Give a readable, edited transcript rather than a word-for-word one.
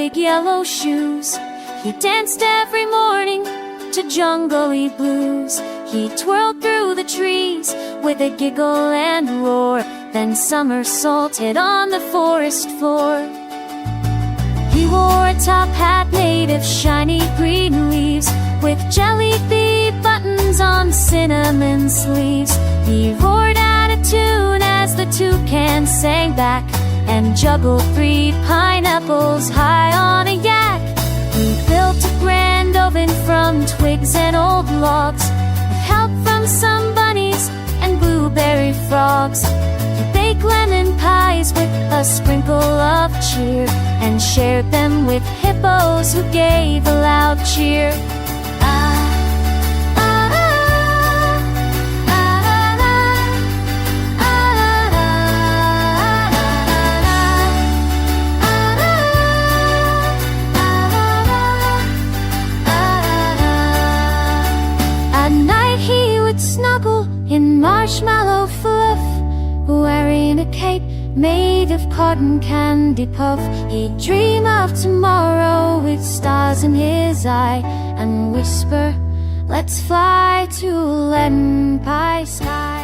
big yellow shoes. He danced every morning to jungly blues. He twirled through the trees with a giggle and roar, then somersaulted on the forest floor. He wore a top hat made of shiny green leaves, with jelly bee buttons on cinnamon sleeves. He roared out a tune as the toucan sang back, and juggled 3 pineapples high on a yak. He built a grand oven from twigs and old logs, with help from some bunnies and blueberry frogs. He baked lemon pies with a sprinkle of cheer, and shared them with hippos who gave a loud cheer. Snuggle in marshmallow fluff, wearing a cape made of cotton candy puff. He'd dream of tomorrow with stars in his eye, and whisper, "Let's fly to lemon pie sky."